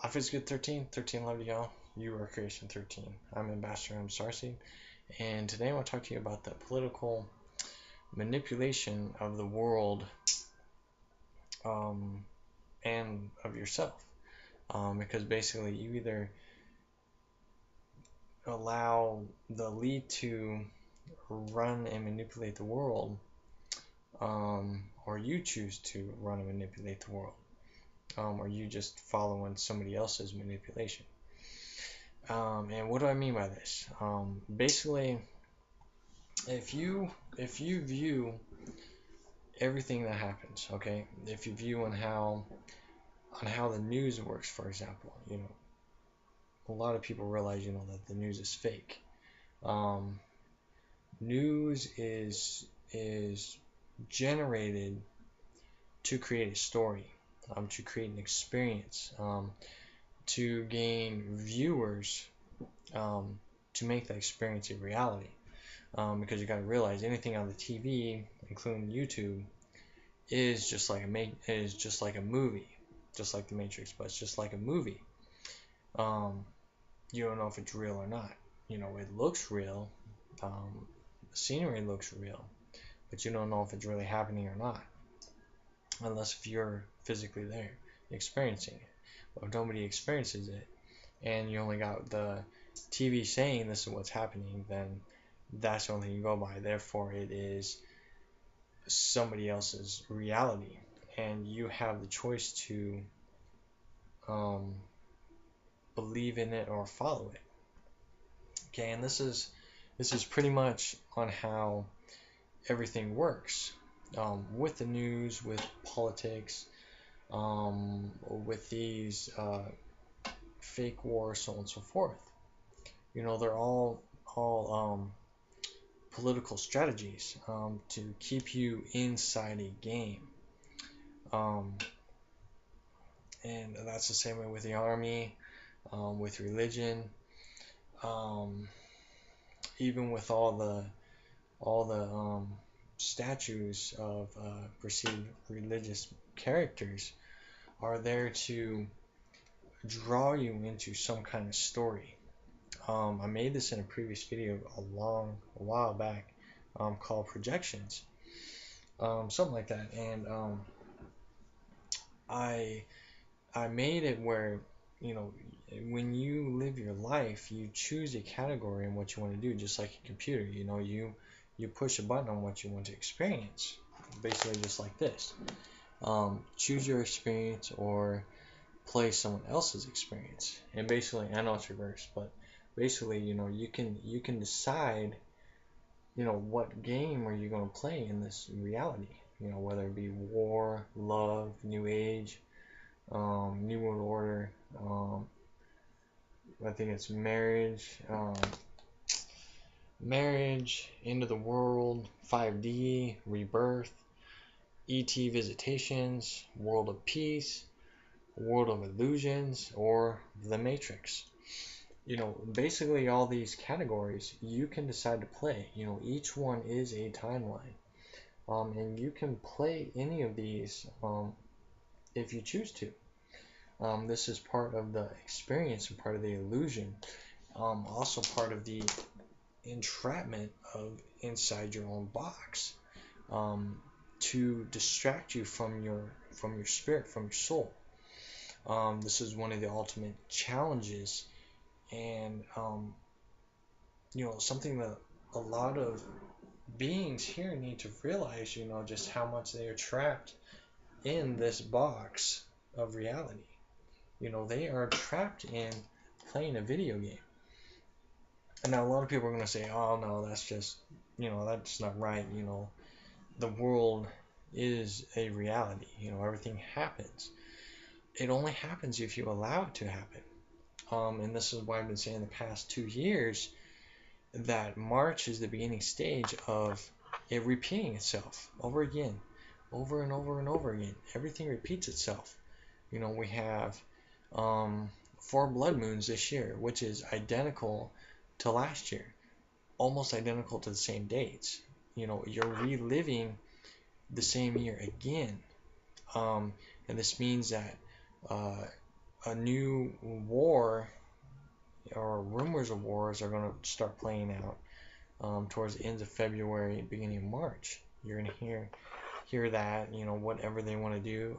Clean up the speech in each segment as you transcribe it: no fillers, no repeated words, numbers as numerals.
Life is good 13. 13 love y'all. You are creation 13. I'm Ambassador, I'm Starseed. And today I want to talk to you about the political manipulation of the world um, and of yourself. Because basically you either allow the elite to run and manipulate the world, or you choose to run and manipulate the world, or you just following somebody else's manipulation. And what do I mean by this? Basically, if you view everything that happens, okay, if you view on how the news works, for example, a lot of people realize, that the news is fake. Um, News is generated to create a story, to create an experience, to gain viewers, to make that experience a reality. Because you got to realize anything on the TV, including YouTube, is just like a movie, just like the Matrix, but it's just like a movie. Um, you don't know if it's real or not. It looks real. The scenery looks real, but you don't know if it's really happening or not, unless if you're physically there, experiencing it. But if nobody experiences it, and you only got the TV saying this is what's happening, then that's the only thing you go by. Therefore, it is somebody else's reality, and you have the choice to um, believe in it or follow it. Okay, and this is pretty much on how everything works, with the news, with politics, with these fake wars, so on and so forth. They're all political strategies, to keep you inside a game. Um, and that's the same way with the army, with religion, um, even with all the statues of perceived religious characters are there to draw you into some kind of story. I made this in a previous video a while back, called projections, something like that, and I I made it where, you know, when you live your life, you choose a category in what you want to do, just like a computer. You push a button on what you want to experience, basically just like this. Choose your experience or play someone else's experience. And basically, I know it's reversed, but basically, you can decide, what game are you going to play in this reality. Whether it be war, love, new age, New World Order. I think it's marriage, end of the world, 5D, rebirth, ET visitations, world of peace, world of illusions, or the Matrix. Basically all these categories you can decide to play. Each one is a timeline. And you can play any of these, if you choose to. This is part of the experience and part of the illusion. Also part of the entrapment of inside your own box, to distract you from your spirit, from your soul. This is one of the ultimate challenges, and something that a lot of beings here need to realize. Just how much they are trapped in this box of reality. They are trapped in playing a video game. And now a lot of people are going to say, oh no, that's not right. The world is a reality. Everything happens. It only happens if you allow it to happen. And this is why I've been saying the past 2 years that March is the beginning stage of it repeating itself over again, over and over and over again. Everything repeats itself. We have 4 blood moons this year, which is identical to last year, almost identical to the same dates. You're reliving the same year again. And this means that a new war or rumors of wars are going to start playing out towards the end of February, beginning of March. You're going to hear that, whatever they want to do.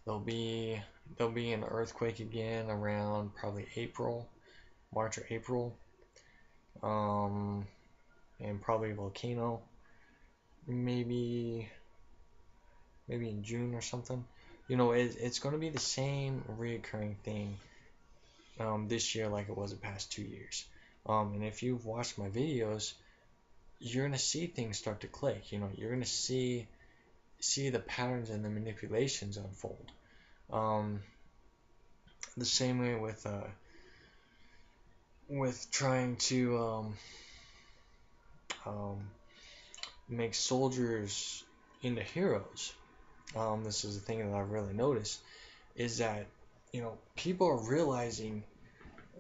There'll be there'll be an earthquake again around probably March or April, um, and probably a volcano, maybe in June or something. It's going to be the same reoccurring thing this year like it was the past 2 years. And if you've watched my videos, you're gonna see things start to click. You're gonna see the patterns and the manipulations unfold. Um, the same way with trying to um, make soldiers into heroes. This is the thing that I've really noticed is that people are realizing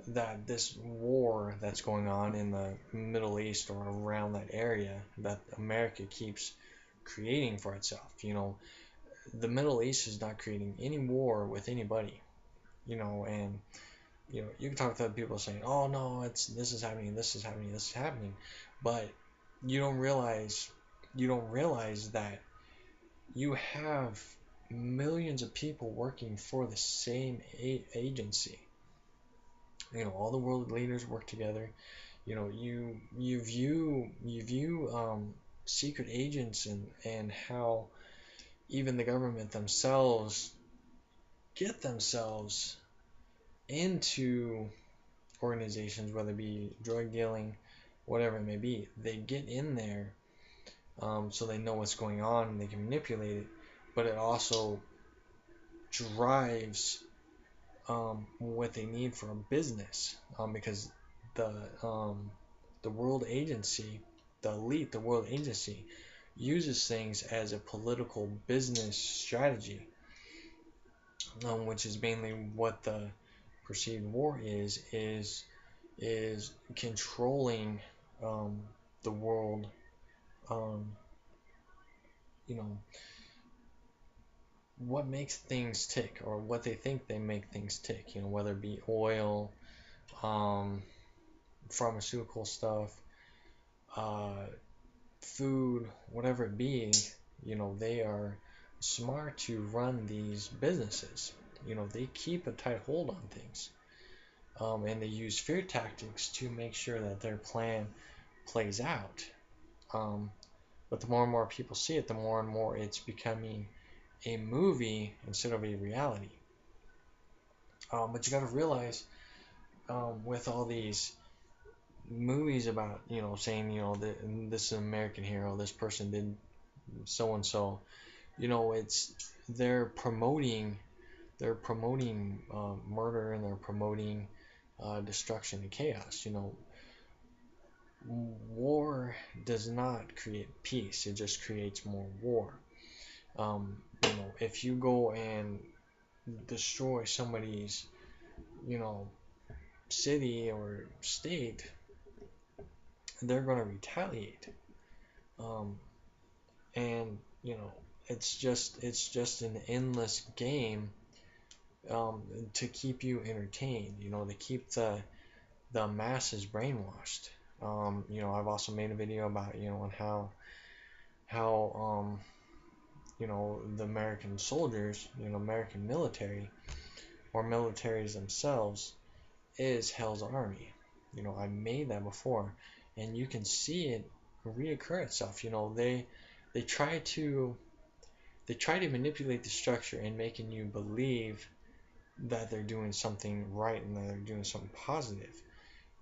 that this war that's going on in the Middle East or around that area that America keeps creating for itself. The Middle East is not creating any war with anybody. And you can talk to people saying, "Oh no, this is happening, this is happening, this is happening," but you don't realize that you have millions of people working for the same agency. All the world leaders work together. You view secret agents and how even the government themselves get themselves into organizations, whether it be drug dealing, whatever it may be. They get in there so they know what's going on and they can manipulate it, but it also drives what they need for a business, because the world agency, the elite, the world agency uses things as a political business strategy, which is mainly what the perceived war is controlling the world, um, you know what makes things tick, or what they think they make things tick, whether it be oil, um, pharmaceutical stuff, uh, food, whatever it be. They are smart to run these businesses. They keep a tight hold on things, and they use fear tactics to make sure that their plan plays out. Um, but the more and more people see it, the more and more it's becoming a movie instead of a reality. But you got to realize, with all these movies about, saying, this is an American hero, this person did so and so, it's they're promoting murder, and they're promoting destruction and chaos. War does not create peace; it just creates more war. If you go and destroy somebody's, you know, city or state, they're going to retaliate. Um, and it's just an endless game, to keep you entertained. To keep the masses brainwashed. I've also made a video about on how the American soldiers, American military or militaries themselves is Hell's Army. I made that before, and you can see it reoccur itself. They try to manipulate the structure and making you believe that they're doing something right and that they're doing something positive.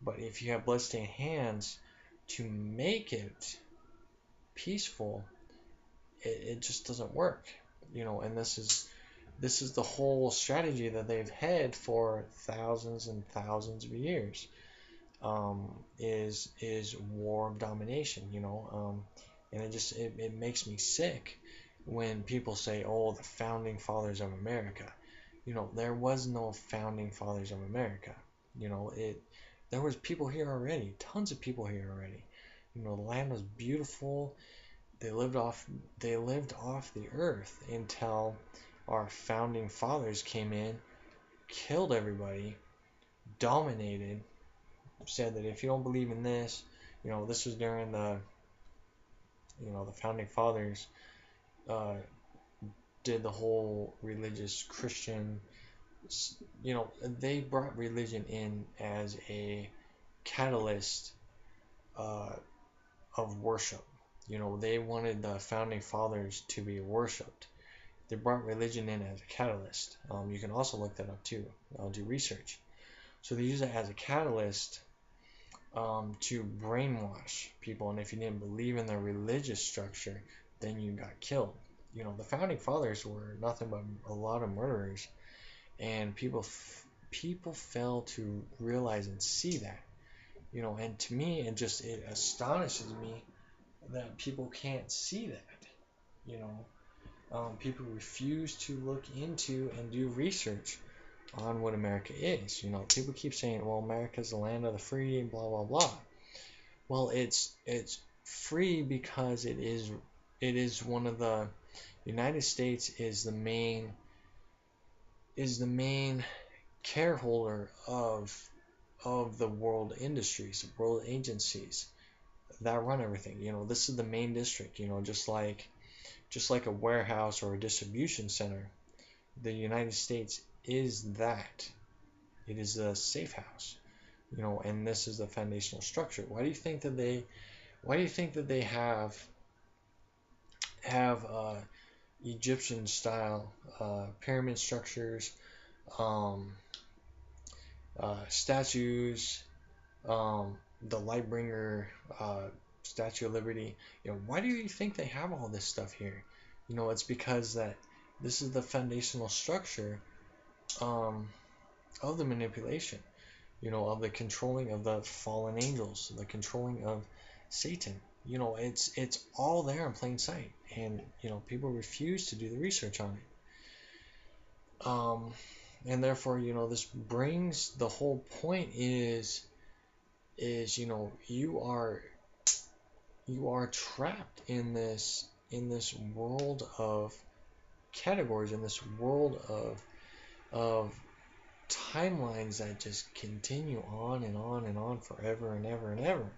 But if you have bloodstained hands to make it peaceful, it just doesn't work. And this is the whole strategy that they've had for thousands and thousands of years. Is war of domination. And it makes me sick when people say, "Oh, the founding fathers of America." There was no founding fathers of America. There was people here already, tons of people here already. The land was beautiful. They lived off the earth until our founding fathers came in, killed everybody, dominated, said that if you don't believe in this, this was during the founding fathers uh, did the whole religious Christian, they brought religion in as a catalyst uh, of worship. They wanted the founding fathers to be worshipped. They brought religion in as a catalyst. You can also look that up too. I'll do research. So they use it as a catalyst to brainwash people, and if you didn't believe in the religious structure, then you got killed. The founding fathers were nothing but a lot of murderers, and people fail to realize and see that. And to me, it astonishes me that people can't see that. People refuse to look into and do research on what America is. People keep saying, "Well, America's the land of the free," and blah blah blah. Well, it's free because it is one of the United States is the main careholder of the world industries, world agencies that run everything. This is the main district. Just like a warehouse or a distribution center, the United States is that. It is a safe house. And this is the foundational structure. Why do you think that they have Egyptian style pyramid structures, um, statues, the Lightbringer Statue of Liberty? Why do you think they have all this stuff here? It's because that this is the foundational structure of the manipulation, of the controlling of the fallen angels, the controlling of Satan. It's all there in plain sight, and people refuse to do the research on it. And therefore, this brings the whole point is you are trapped in this world of categories, in this world of timelines that just continue on and on and on forever and ever and ever.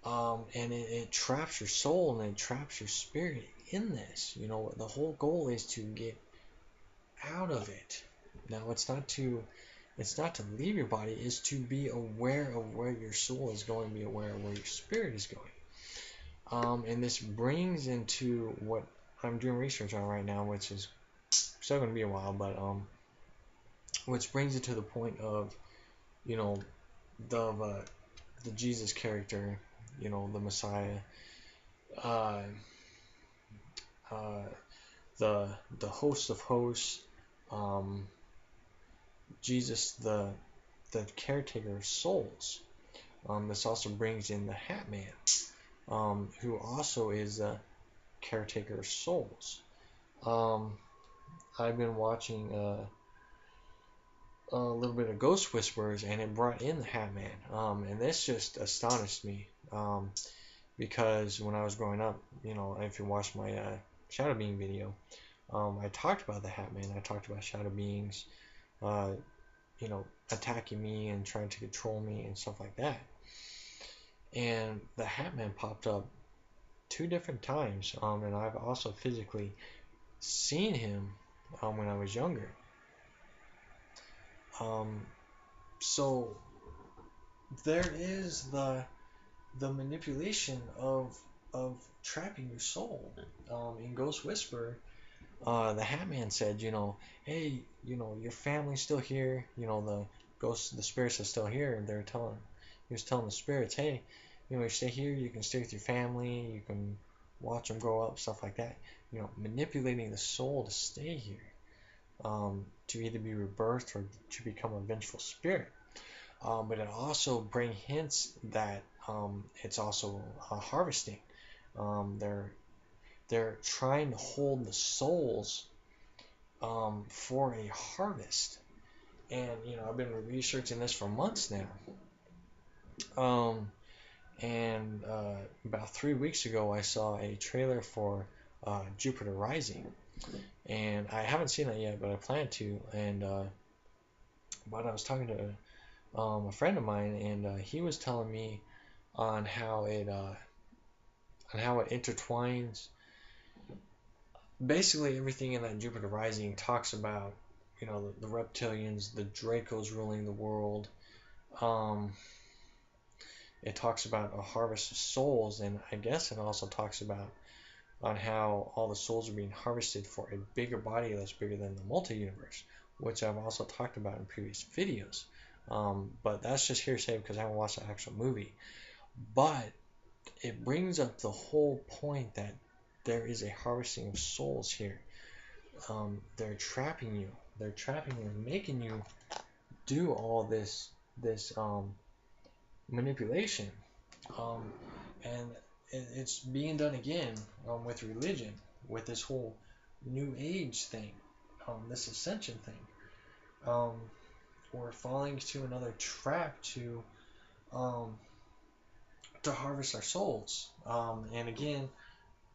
And it traps your soul and it traps your spirit in this. The whole goal is to get out of it. Now, it's not to leave your body. It's to be aware of where your soul is going, be aware of where your spirit is going. And this brings into what I'm doing research on right now, which is still going to be a while, but which brings it to the point of the Jesus character, the Messiah, the host of hosts, Jesus, the caretaker of souls. This also brings in the Hat Man, who also is a caretaker of souls. I've been watching a little bit of Ghost Whisperers, and it brought in the Hat Man, and this just astonished me, because when I was growing up, if you watch my Shadow Being video, I talked about the Hat Man. I talked about shadow beings, attacking me and trying to control me and stuff like that. And the Hat Man popped up 2 different times, and I've also physically seen him when I was younger. So there is the manipulation of trapping your soul. In Ghost Whisperer, the Hat Man said, hey, your family's still here. The spirits are still here, and he was telling the spirits, hey, you stay here, you can stay with your family, you can watch them grow up, stuff like that. Manipulating the soul to stay here, to either be rebirthed or to become a vengeful spirit. But it also brings hints that it's also harvesting. They're trying to hold the souls for a harvest. And I've been researching this for months now. And about 3 weeks ago, I saw a trailer for Jupiter Rising. and I haven't seen that yet, but I plan to. And but I was talking to a friend of mine, and he was telling me on how it intertwines. Basically, everything in that Jupiter Rising talks about, the reptilians, the Dracos ruling the world. Um, it talks about a harvest of souls, and I guess it also talks about on how all the souls are being harvested for a bigger body that's bigger than the multi-universe, which I've also talked about in previous videos. But that's just hearsay because I haven't watched the actual movie. But it brings up the whole point that there is a harvesting of souls here. They're trapping you. They're trapping you and making you do all this manipulation. Um, and it's being done again with religion, with this whole New Age thing, this ascension thing. Um, we're falling to another trap um, to harvest our souls. And again,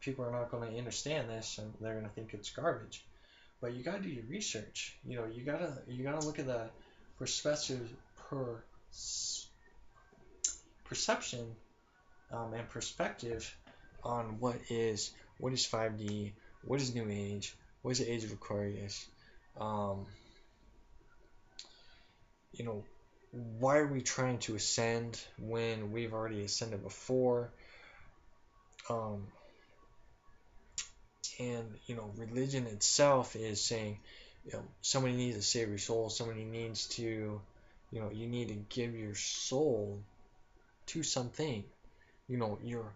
people are not going to understand this, and they're going to think it's garbage. But you got to do your research. You gotta look at the perspective per perception and perspective on what is 5D, what is New Age, what is the Age of Aquarius. Um, you know, why are we trying to ascend when we've already ascended before? Um, and religion itself is saying, somebody needs to save your soul. Somebody needs to, you need to give your soul to something. You're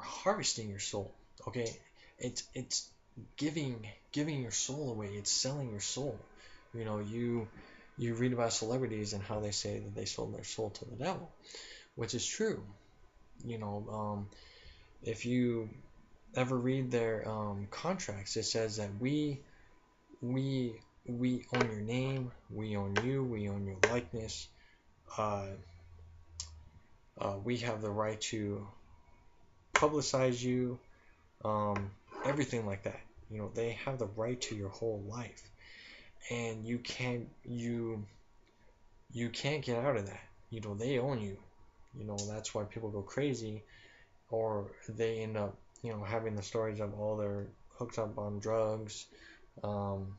harvesting your soul. Okay, it's giving your soul away. It's selling your soul. You read about celebrities and how they say that they sold their soul to the devil, which is true. You know, if you ever read their contracts, it says that we we own your name, we own you, we own your likeness. Uh, we have the right to publicize you, um, everything like that. They have the right to your whole life, and you can't get out of that. They own you. That's why people go crazy, or they end up having the stories of all they're hooked up on drugs. Um,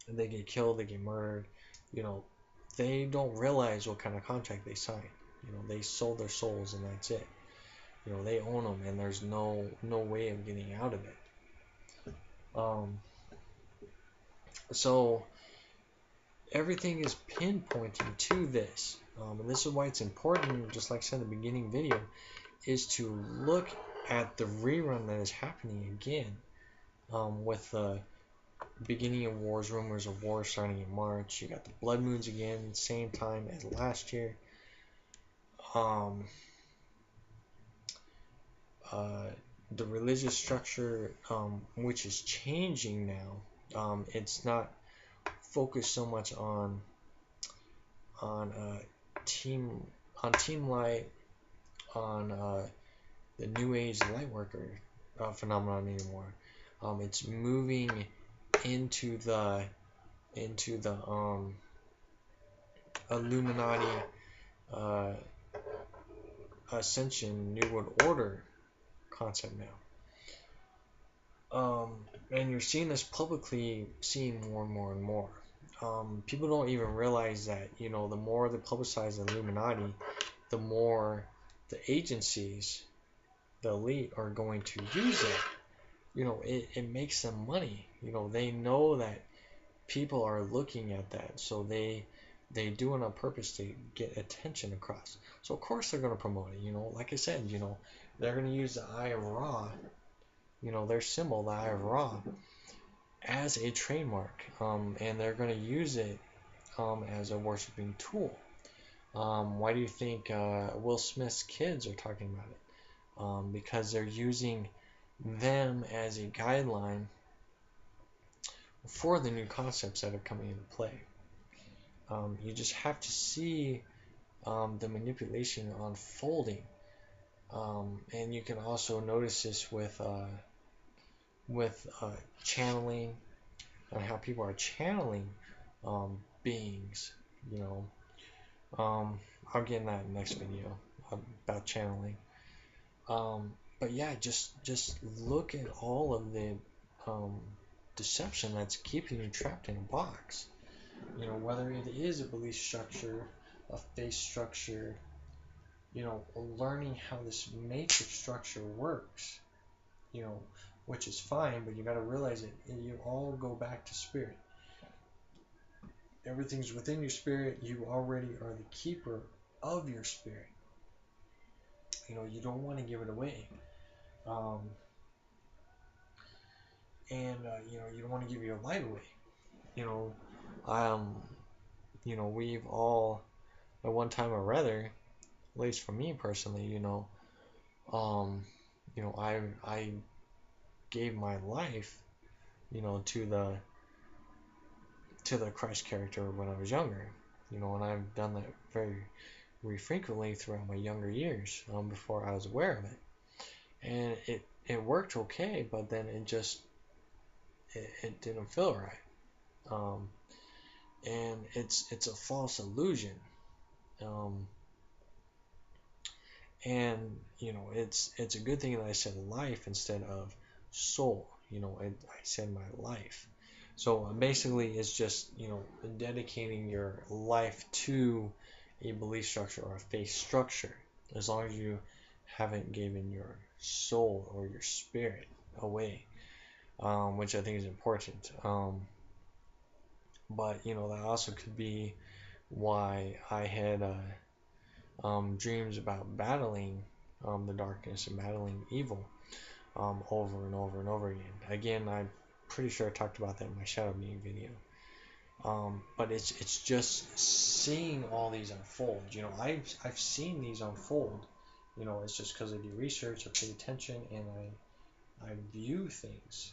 they get killed, they get murdered. You know, they don't realize what kind of contract they signed. They sold their souls and that's it. They own them and there's no way of getting out of it. Um, so everything is pinpointing to this. And this is why it's important, just like I said in the beginning video, is to look at the rerun that is happening again with the beginning of wars, rumors of war starting in March. You got the blood moons again, same time as last year. Um, the religious structure, which is changing now, it's not focused so much on team team light, on the New Age lightworker phenomenon anymore. It's moving into the Illuminati uh, ascension New World Order concept now. And you're seeing this publicly, seeing more and more and more. People don't even realize that, the more they publicize the Illuminati, the more the agencies, the elite, are going to use it. It makes them money. They know that people are looking at that, so they do it on purpose to get attention across. So of course they're going to promote it. Like I said, they're going to use the Eye of Ra, their symbol, the Eye of Ra, as a trademark, and they're going to use it as a worshiping tool. Why do you think Will Smith's kids are talking about it? Because they're using them as a guideline for the new concepts that are coming into play. You just have to see the manipulation unfolding. And you can also notice this with with channeling and how people are channeling beings, you know. I'll get in that next video about channeling. But yeah, just look at all of the um, deception that's keeping you trapped in a box. You know, whether it is a belief structure, a face structure, you know, learning how this matrix structure works, you know, which is fine, but you got to realize it. You all go back to spirit. Everything's within your spirit. You already are the keeper of your spirit. You know, you don't want to give it away. Um, and you know, you don't want to give your light away. You know, you know, we've all at one time or rather, at least for me personally, um, I gave my life, you know, to the Christ character when I was younger, you know, and I've done that very frequently throughout my younger years, before I was aware of it, and it worked okay, but then it didn't feel right, um, and it's a false illusion, um, and you know it's a good thing that I said life instead of soul. You know, I said my life. So basically, it's just, you know, dedicating your life to a belief structure or a faith structure, as long as you haven't given your soul or your spirit away, which I think is important. But you know, that also could be why I had dreams about battling the darkness and battling evil, over and over and over again. Again, I'm pretty sure I talked about that in my shadow being video. But it's just seeing all these unfold. You know, I've seen these unfold. You know, it's just because I do research, I pay attention, and I view things.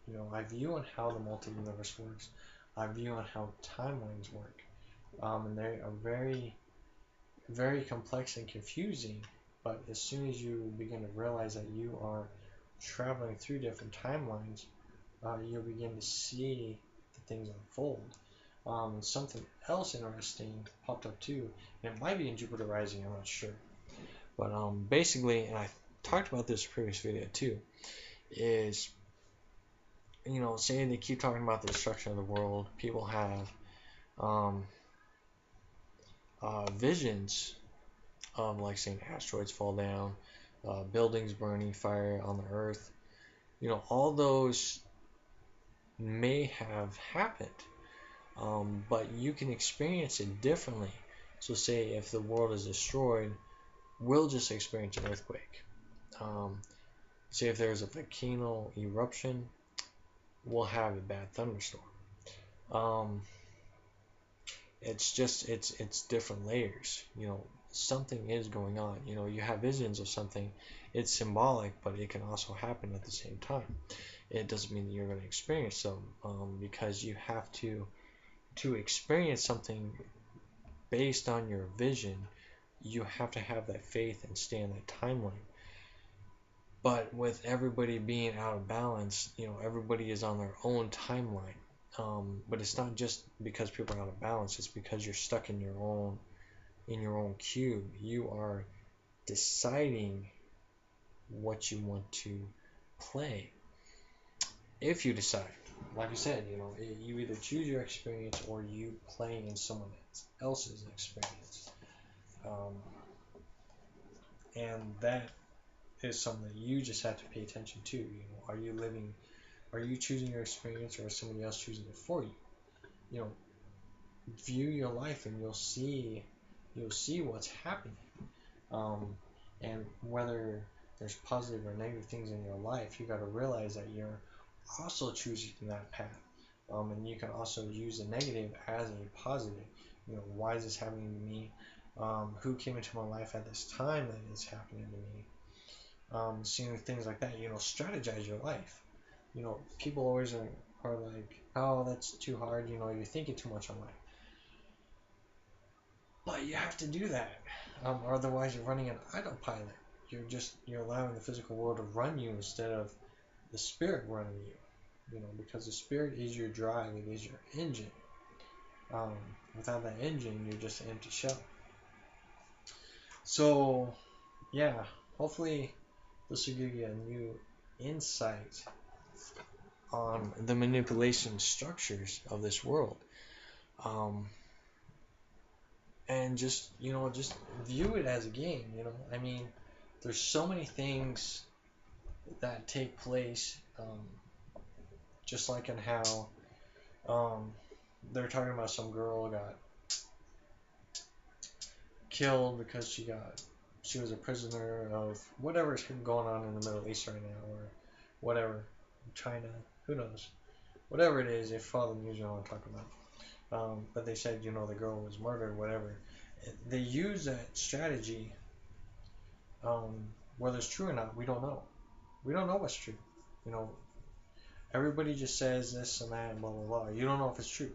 You know, I view on how the multi-universe works. I view on how timelines work. And they are very complex and confusing, but as soon as you begin to realize that you are traveling through different timelines, you'll begin to see the things unfold. And something else interesting popped up too, and it might be in Jupiter Rising, I'm not sure. But basically, and I talked about this previous video too, is, you know, say they keep talking about the destruction of the world, people have um, visions of, like, saying asteroids fall down, buildings burning, fire on the earth. You know, all those may have happened, but you can experience it differently. So, say if the world is destroyed, we'll just experience an earthquake. Um, Say if there's a volcano eruption, we'll have a bad thunderstorm. Um, it's different layers. You know, something is going on. You know, you have visions of something. It's symbolic, but it can also happen at the same time. It doesn't mean that you're going to experience them, because you have to experience something based on your vision. You have to have that faith and stay in that timeline. But with everybody being out of balance, you know, everybody is on their own timeline. But it's not just because people are out of balance. It's because you're stuck in your own cube. You are deciding what you want to play. If you decide, like I said, you know, you either choose your experience or you play in someone else's experience, and that is something that you just have to pay attention to. You know, are you choosing your experience, or is somebody else choosing it for you? You know, view your life and you'll see what's happening. And whether there's positive or negative things in your life, you got to realize that you're also choosing that path. And you can also use the negative as a positive. You know, why is this happening to me? Who came into my life at this time that it's happening to me? Seeing things like that, you know, strategize your life. You know, people always are like, oh, that's too hard, you know, you're thinking too much on life. But you have to do that. Otherwise you're running an autopilot. You're allowing the physical world to run you instead of the spirit running you. Because the spirit is your drive, it is your engine. Um, Without that engine, you're just an empty shell. So, yeah, hopefully this will give you a new insight on the manipulation structures of this world. Um, and just view it as a game. I mean, there's so many things that take place, just like in how they're talking about some girl got killed because she was a prisoner of whatever's going on in the Middle East right now, or whatever, China, who knows, whatever it is. If follow the news, you know what I'm talking about. But they said, the girl was murdered, whatever. They use that strategy. Whether it's true or not, we don't know. We don't know what's true. You know, everybody just says this and that, and blah blah blah. You don't know if it's true.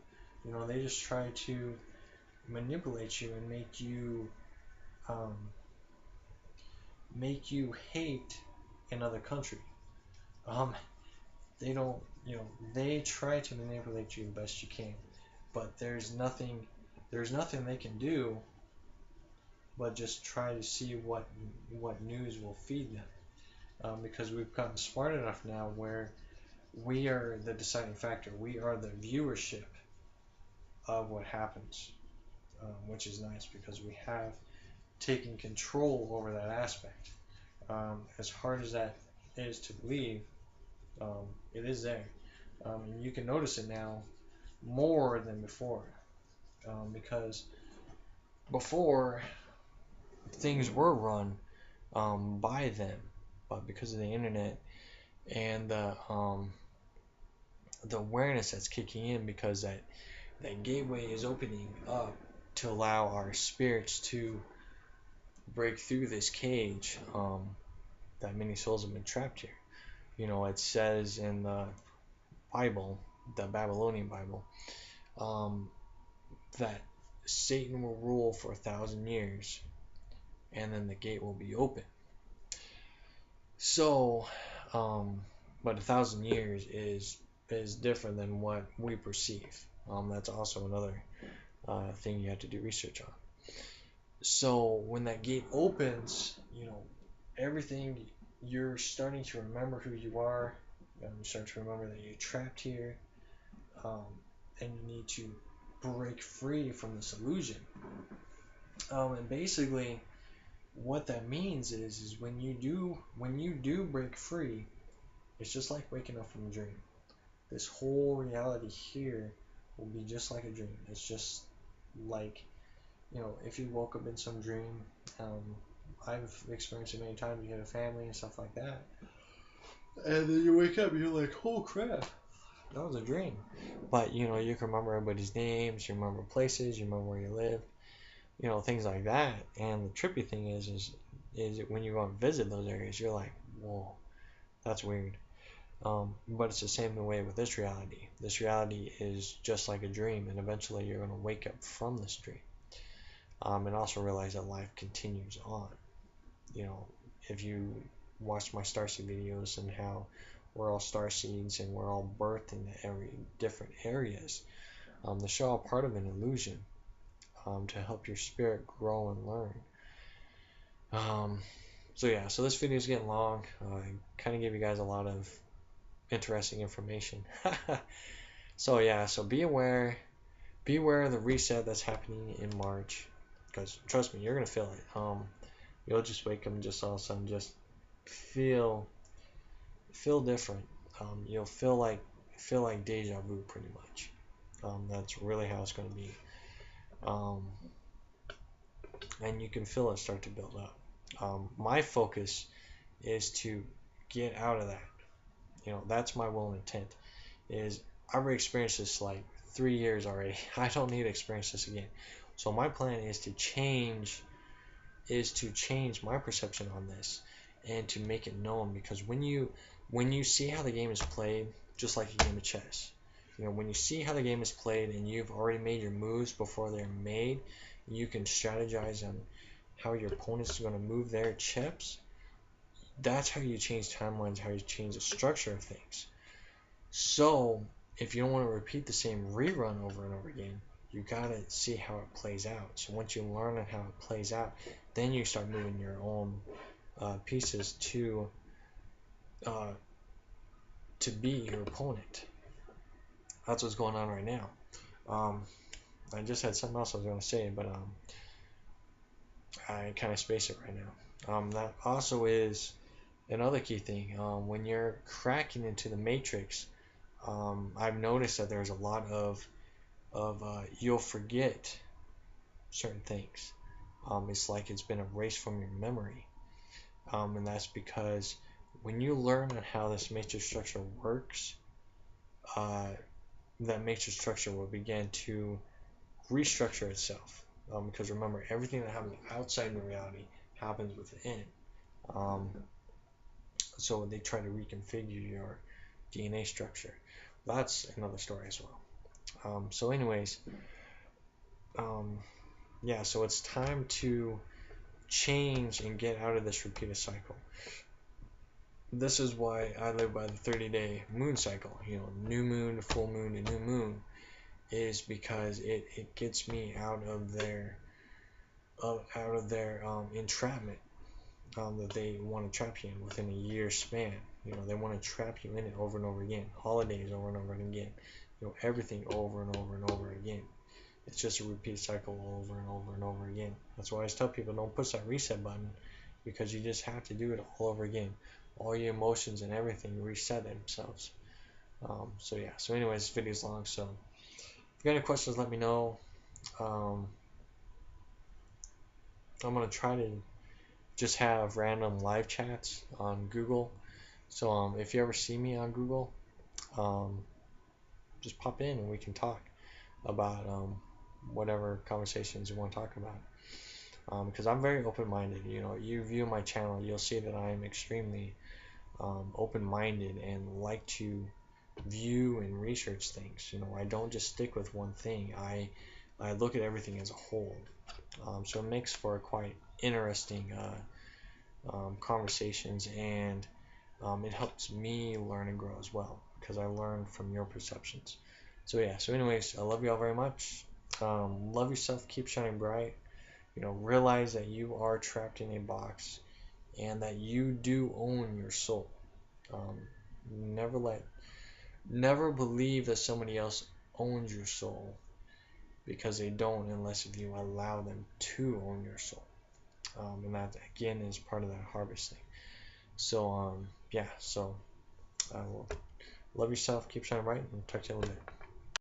They just try to manipulate you and um, make you hate another country. They don't, they try to manipulate you the best you can, but there's nothing they can do but just try to see what news will feed them. Because we've gotten smart enough now where we are the deciding factor. We are the viewership of what happens, which is nice because we have taken control over that aspect. As hard as that is to believe, it is there. And you can notice it now more than before, because before things were run by them, but because of the internet and the awareness that's kicking in, because that gateway is opening up to allow our spirits to break through this cage, that many souls have been trapped here. It says in the Bible, the Babylonian Bible, that Satan will rule for 1,000 years, and then the gate will be open. So, but 1,000 years is different than what we perceive. That's also another thing you have to do research on. So when that gate opens, everything, you're starting to remember who you are. You start to remember that you're trapped here, and you need to break free from this illusion. And basically, what that means is when you do break free, it's just like waking up from a dream. This whole reality here will be just like a dream. It's just like, if you woke up in some dream, I've experienced it many times. You had a family and stuff like that, and then you wake up and you're like, oh crap, that was a dream. But you can remember everybody's names, you remember places, you remember where you live, things like that. And the trippy thing is when you go and visit those areas, you're like, whoa, that's weird. But it's the same way with this reality. This reality is just like a dream, and eventually you're going to wake up from this dream, and also realize that life continues on. If you watch my Starseed videos and how we're all Starseeds and we're all birthed in different areas, they show a part of an illusion, to help your spirit grow and learn. So this video is getting long. I kind of gave you guys a lot of interesting information. So be aware of the reset that's happening in March, because trust me, you're gonna feel it. You'll just wake up and just all of a sudden just feel different. You'll feel like deja vu pretty much. That's really how it's going to be. And you can feel it start to build up. My focus is to get out of that. That's my will and intent. I've already experienced this like 3 years already. I don't need to experience this again. So my plan is to change my perception on this and to make it known, because when you see how the game is played, just like a game of chess, when you see how the game is played and you've already made your moves before they're made, you can strategize on how your opponent's going to move their chips. that's how you change timelines, how you change the structure of things. So if you don't want to repeat the same rerun over and over again, you gotta see how it plays out. So once you learn how it plays out, then you start moving your own pieces uh, to beat your opponent. That's what's going on right now. Um, I just had something else I was going to say, but I kind of space it right now. That also is another key thing. When you're cracking into the matrix, I've noticed that there's a lot of you'll forget certain things. It's like it's been erased from your memory, and that's because when you learn on how this matrix structure works, uh, that matrix structure will begin to restructure itself. Because remember, everything that happens outside the reality happens within. Um, so they try to reconfigure your DNA structure. That's another story as well. So, anyways, um, yeah. So it's time to change and get out of this repeated cycle. This is why I live by the 30-day moon cycle. You know, new moon, full moon, and new moon is because it gets me out of their entrapment that they want to trap you in within a year span. You know, they want to trap you in it over and over again. Holidays over and over again. You know, everything over and over and over again. It's just a repeat cycle over and over and over again. That's why I always tell people, don't push that reset button, because you just have to do it all over again. All your emotions and everything reset themselves. So yeah. So anyways, this video is long. So if you got any questions, let me know. Um, I'm gonna try to just have random live chats on Google. So if you ever see me on Google, um, just pop in and we can talk about whatever conversations you want to talk about. Because I'm very open-minded. You know, you view my channel, you'll see that I am extremely open-minded and like to view and research things. You know, I don't just stick with one thing. I look at everything as a whole. So it makes for quite interesting conversations, and it helps me learn and grow as well, because I learn from your perceptions. So yeah, so anyways, I love you all very much. Love yourself, keep shining bright. You know, realize that you are trapped in a box and that you do own your soul. Um, never never believe that somebody else owns your soul, because they don't, unless if you allow them to own your soul. And that again is part of that harvesting. So yeah, so I will love yourself, keep shining bright, and talk to you in a little bit.